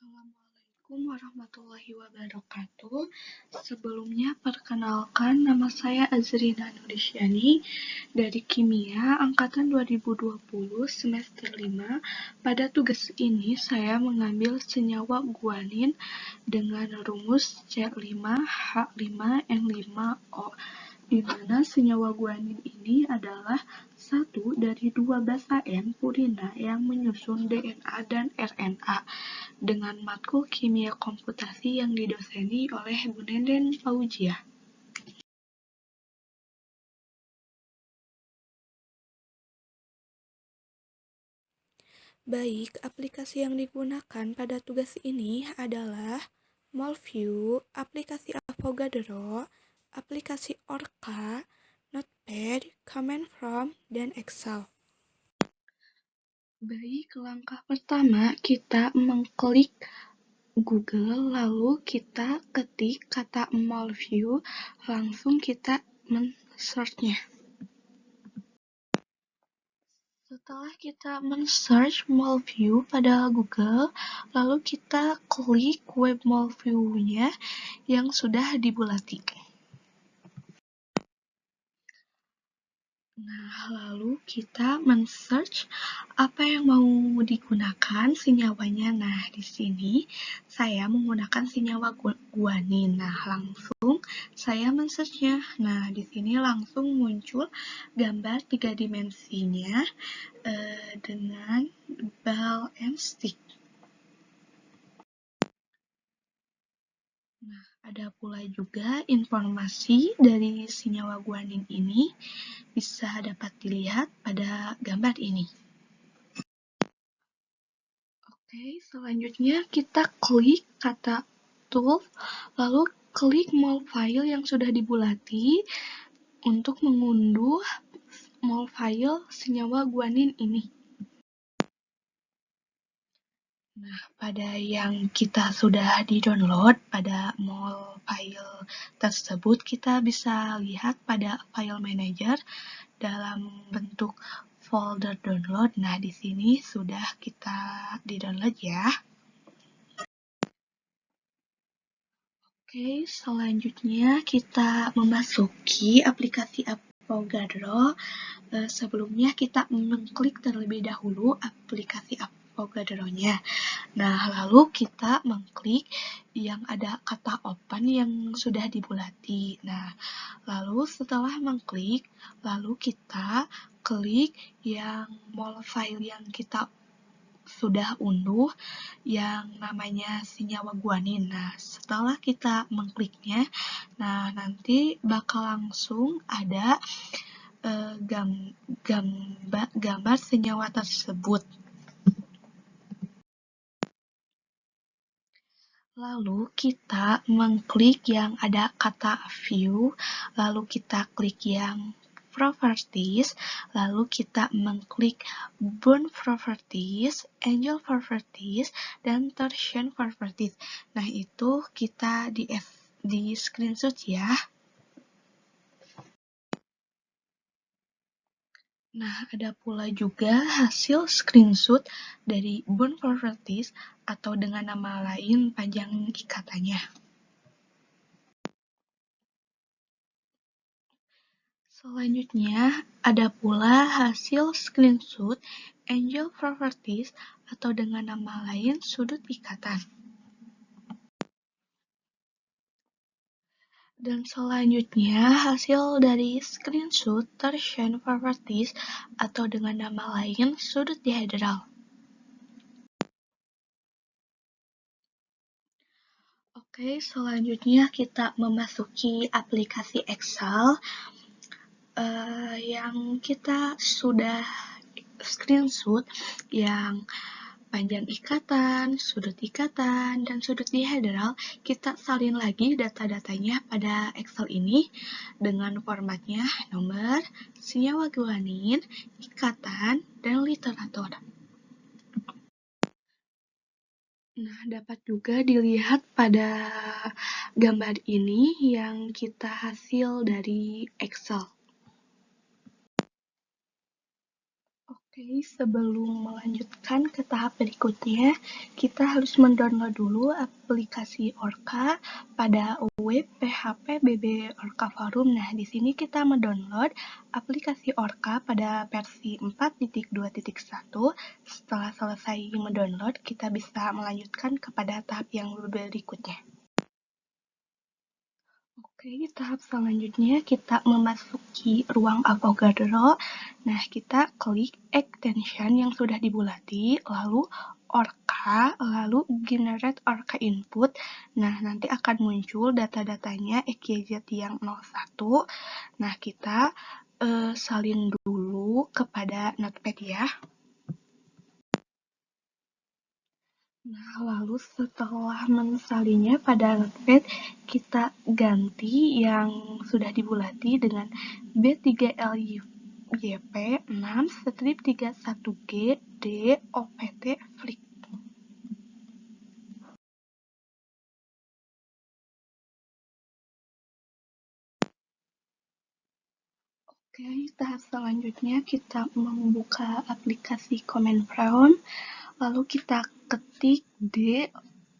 Assalamualaikum warahmatullahi wabarakatuh. Sebelumnya, perkenalkan, nama saya Azrina Nurisyani dari Kimia Angkatan 2020 semester 5. Pada tugas ini, saya mengambil senyawa guanin dengan rumus C5H5N5O, di mana senyawa guanin ini adalah satu dari dua basaen purina yang menyusun DNA dan RNA dengan matkul kimia komputasi yang didoseni oleh Bu Nenden Fauziah. Baik, aplikasi yang digunakan pada tugas ini adalah Molview, aplikasi Avogadro, aplikasi Orca, Notepad, Command Prompt, dan Excel. Baik, langkah pertama kita mengklik Google, lalu kita ketik kata Molview, langsung kita men-search-nya. Setelah kita men-search Molview pada Google, lalu kita klik web Molview-nya yang sudah dibulati. Nah, lalu kita men-search apa yang mau digunakan senyawanya. Nah, di sini saya menggunakan senyawa guanin. Nah, langsung saya men-search-nya. Nah, di sini langsung muncul gambar 3 dimensinya dengan ball and stick. Nah, ada pula juga informasi dari senyawa guanin ini bisa dapat dilihat pada gambar ini. Oke, selanjutnya kita klik kata tools, lalu klik Molfile yang sudah dibulati untuk mengunduh Molfile senyawa guanin ini. Nah, pada yang kita sudah di-download pada Molfile tersebut, kita bisa lihat pada file manager dalam bentuk folder download. Nah, di sini sudah kita di-download ya. Oke, selanjutnya kita memasuki aplikasi Avogadro. Sebelumnya kita mengklik terlebih dahulu aplikasi Avogadro-nya. Nah, lalu kita mengklik yang ada kata open yang sudah dibulati. Nah, lalu setelah mengklik, lalu kita klik yang Molfile yang kita sudah unduh yang namanya senyawa guanin. Nah, setelah kita mengkliknya, nah nanti bakal langsung ada gambar senyawa tersebut. Lalu kita mengklik yang ada kata view, lalu kita klik yang properties, lalu kita mengklik bond properties, angel properties, dan torsion properties. Nah, itu kita di screenshot ya. Nah, ada pula juga hasil screenshot dari bond properties atau dengan nama lain panjang ikatannya. Selanjutnya, ada pula hasil screenshot angel properties atau dengan nama lain sudut ikatan. Dan selanjutnya, hasil dari screenshot torsion properties atau dengan nama lain sudut dihedral. Oke, selanjutnya kita memasuki aplikasi Excel yang kita sudah screenshot yang panjang ikatan, dan sudut dihedral. Kita salin lagi data-datanya pada Excel ini dengan formatnya nomor, senyawa guanin, ikatan, dan literatur. Nah, dapat juga dilihat pada gambar ini yang kita hasil dari Excel. Oke, sebelum melanjutkan ke tahap berikutnya, kita harus mendownload dulu aplikasi Orca pada web PHP BB Orca Forum. Nah, di sini kita mendownload aplikasi Orca pada versi 4.2.1. Setelah selesai mendownload, kita bisa melanjutkan kepada tahap yang berikutnya. Oke, tahap selanjutnya kita memasuki ruang Avogadro. Nah, kita klik extension yang sudah dibulati, lalu Orca, lalu generate Orca input. Nah, nanti akan muncul data-datanya XYZ yang 01. Nah, kita salin dulu kepada Notepad ya. Nah, lalu setelah mensalinnya pada Notepad, kita ganti yang sudah dibulati dengan B3LYP 6 strip 31G D OPT flick. Oke, tahap selanjutnya kita membuka aplikasi Command Prompt, lalu kita ketik D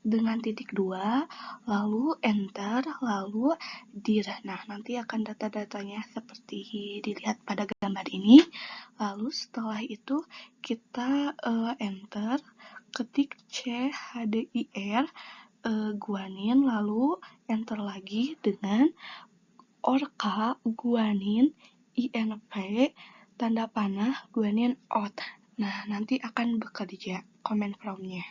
dengan titik 2, lalu enter, lalu dir. Nah, nanti akan data-datanya seperti dilihat pada gambar ini. Lalu setelah itu kita enter, ketik CHDIR guanin, lalu enter lagi dengan Orca guanin INV tanda panah guanin out. Nah, nanti akan bekerja command prompt-nya.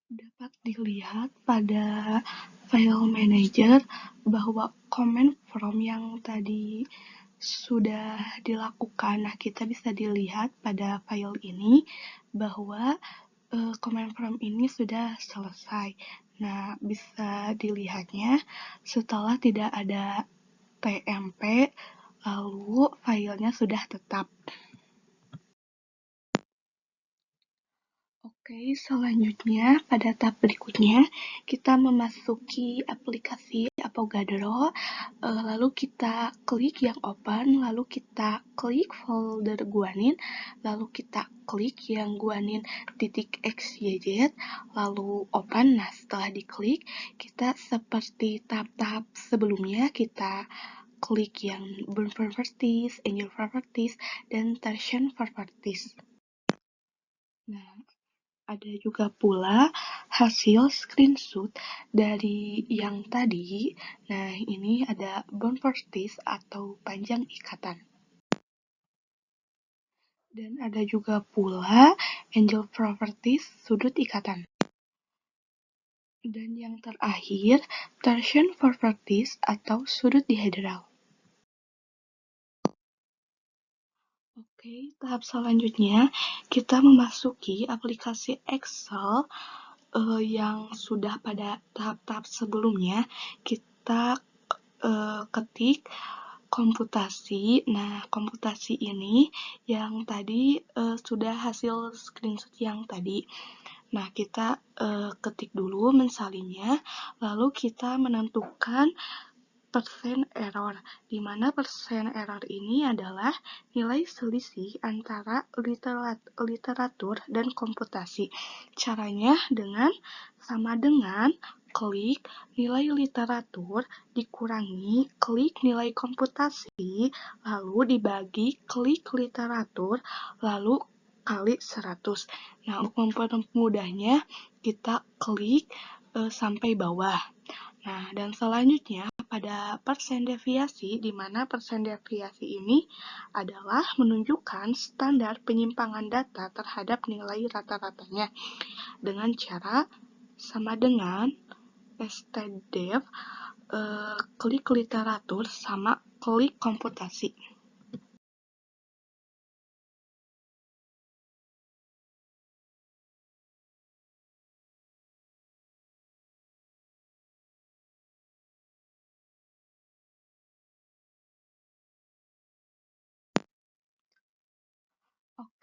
Dapat dilihat pada file manager bahwa command prompt yang tadi sudah dilakukan. Nah, kita bisa dilihat pada file ini bahwa command prompt ini sudah selesai. Nah, bisa dilihatnya setelah tidak ada TMP, lalu filenya sudah tetap. Oke, selanjutnya pada tahap berikutnya kita memasuki aplikasi Avogadro, lalu kita klik yang open, lalu kita klik folder guanin, lalu kita klik yang guanin .xyz, lalu open. Nah, setelah diklik, kita seperti tahap-tahap sebelumnya, kita klik yang burn properties, angel properties, dan torsion properties. Nah, ada juga pula hasil screenshot dari yang tadi. Nah, ini ada bond properties atau panjang ikatan. Dan ada juga pula angel properties sudut ikatan. Dan yang terakhir, torsion properties atau sudut dihedral. Oke, tahap selanjutnya kita memasuki aplikasi Excel yang sudah pada tahap-tahap sebelumnya. Kita ketik komputasi. Nah, komputasi ini yang tadi sudah hasil screenshot yang tadi. Nah, kita ketik dulu mensalinnya, lalu kita menentukan persen error, di mana persen error ini adalah nilai selisih antara literatur dan komputasi. Caranya dengan sama dengan klik nilai literatur dikurangi klik nilai komputasi, lalu dibagi klik literatur, lalu kali 100. Nah, untuk mempermudahnya kita klik sampai bawah. Nah, dan selanjutnya pada persen deviasi, di mana persen deviasi ini adalah menunjukkan standar penyimpangan data terhadap nilai rata-ratanya dengan cara sama dengan stdev klik literatur sama klik komputasi.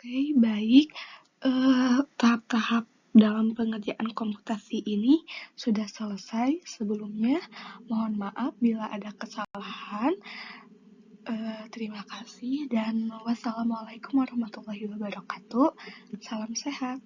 Oke, baik. Tahap-tahap dalam pengerjaan komputasi ini sudah selesai. Sebelumnya, mohon maaf bila ada kesalahan. Terima kasih dan wassalamualaikum warahmatullahi wabarakatuh. Salam sehat.